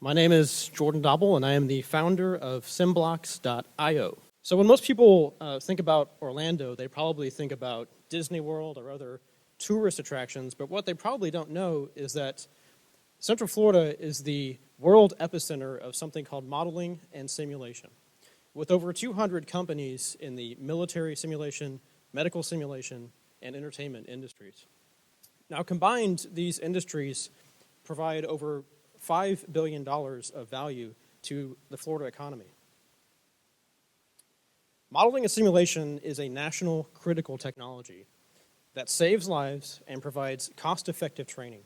My name is Jordan Dobble, and I am the founder of Simblocks.io. So when most people think about Orlando, they probably think about Disney World or other tourist attractions, but what they probably don't know is that Central Florida is the world epicenter of something called modeling and simulation, with over 200 companies in the military simulation, medical simulation, and entertainment industries. Now, combined, these industries provide over $5 billion of value to the Florida economy. Modeling and simulation is a national critical technology that saves lives and provides cost-effective training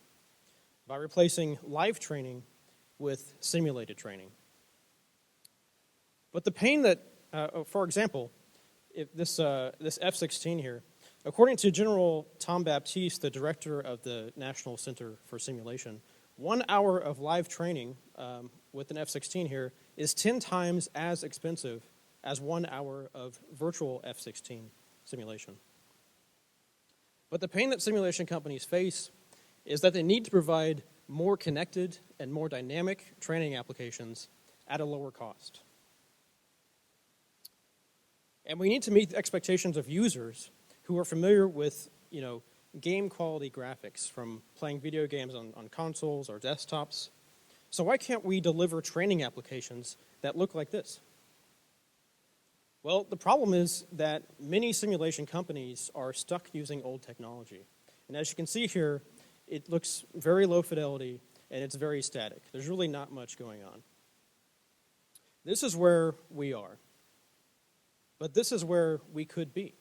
by replacing live training with simulated training. But the pain that, for example, if this F-16 here, according to General Tom Baptiste, the director of the National Center for Simulation, 1 hour of live training with an F-16 here is 10 times as expensive as 1 hour of virtual F-16 simulation. But the pain that simulation companies face is that they need to provide more connected and more dynamic training applications at a lower cost. And we need to meet the expectations of users who are familiar with, game quality graphics from playing video games on consoles or desktops. So why can't we deliver training applications that look like this? Well, the problem is that many simulation companies are stuck using old technology. And as you can see here, it looks very low fidelity and it's very static. There's really not much going on. This is where we are. But this is where we could be.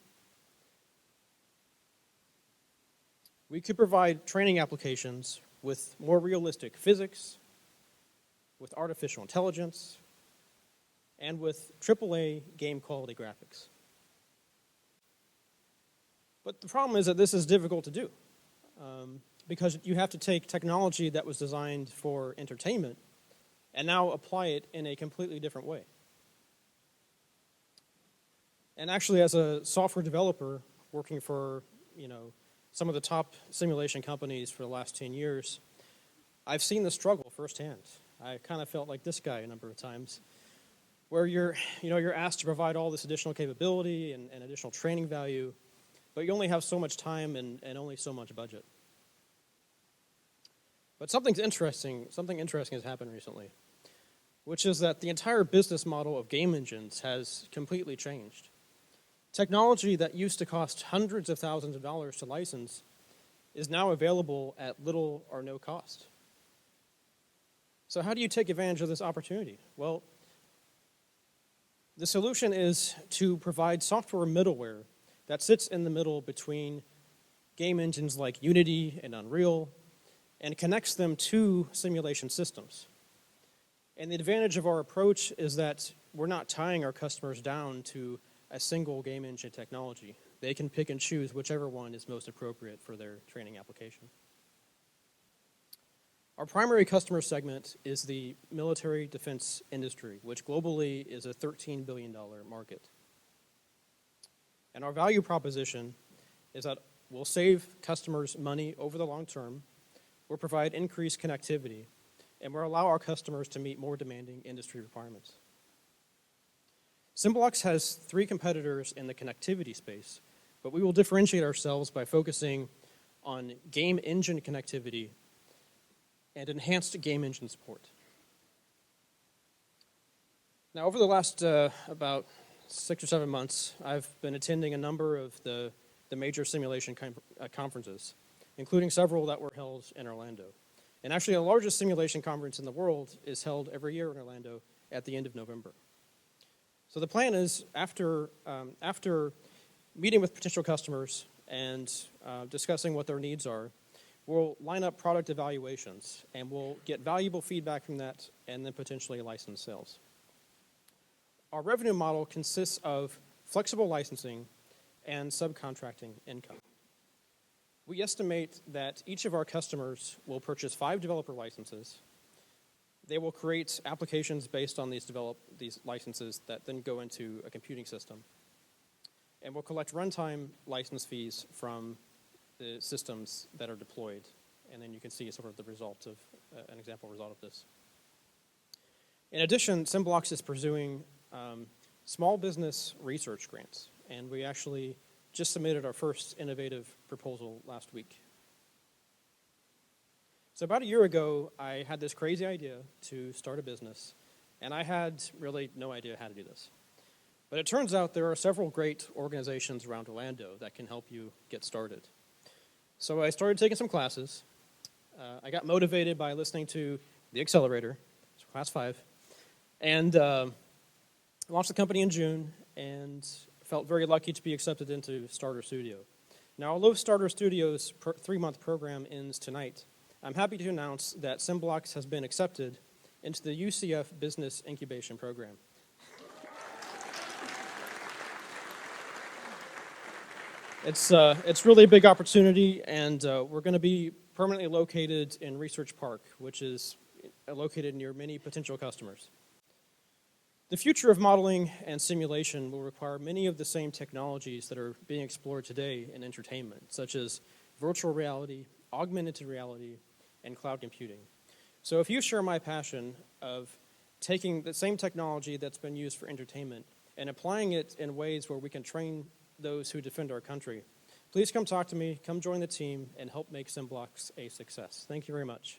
We could provide training applications with more realistic physics, with artificial intelligence, and with AAA game quality graphics. But the problem is that this is difficult to do because you have to take technology that was designed for entertainment and now apply it in a completely different way. And actually, as a software developer working for, some of the top simulation companies for the last 10 years, I've seen the struggle firsthand. I kind of felt like this guy a number of times, where you're asked to provide all this additional capability and additional training value, but you only have so much time and only so much budget. But something interesting has happened recently, which is that the entire business model of game engines has completely changed. Technology that used to cost hundreds of thousands of dollars to license is now available at little or no cost. So how do you take advantage of this opportunity? Well, the solution is to provide software middleware that sits in the middle between game engines like Unity and Unreal and connects them to simulation systems. And the advantage of our approach is that we're not tying our customers down to a single game engine technology. They can pick and choose whichever one is most appropriate for their training application. Our primary customer segment is the military defense industry, which globally is a $13 billion market. And our value proposition is that we'll save customers money over the long term, we'll provide increased connectivity, and we'll allow our customers to meet more demanding industry requirements. Simblocks has 3 competitors in the connectivity space, but we will differentiate ourselves by focusing on game engine connectivity and enhanced game engine support. Now, over the last about 6 or 7 months, I've been attending a number of the major simulation conferences, including several that were held in Orlando. And actually, the largest simulation conference in the world is held every year in Orlando at the end of November. So the plan is, after meeting with potential customers and discussing what their needs are, we'll line up product evaluations, and we'll get valuable feedback from that, and then potentially license sales. Our revenue model consists of flexible licensing and subcontracting income. We estimate that each of our customers will purchase 5 developer licenses. They will create applications based on these licenses that then go into a computing system. And we'll collect runtime license fees from the systems that are deployed. And then you can see sort of the result of an example result of this. In addition, Symblocks is pursuing small business research grants, and we actually just submitted our first innovative proposal last week. So about a year ago, I had this crazy idea to start a business, and I had really no idea how to do this. But it turns out there are several great organizations around Orlando that can help you get started. So I started taking some classes. I got motivated by listening to The Accelerator, Class 5, and launched the company in June, and felt very lucky to be accepted into Starter Studio. Now, although Starter Studio's 3-month program ends tonight, I'm happy to announce that Symblocks has been accepted into the UCF Business Incubation Program. It's really a big opportunity, and we're going to be permanently located in Research Park, which is located near many potential customers. The future of modeling and simulation will require many of the same technologies that are being explored today in entertainment, such as virtual reality, augmented reality, and cloud computing. So if you share my passion of taking the same technology that's been used for entertainment and applying it in ways where we can train those who defend our country, please come talk to me, come join the team, and help make Symblocks a success. Thank you very much.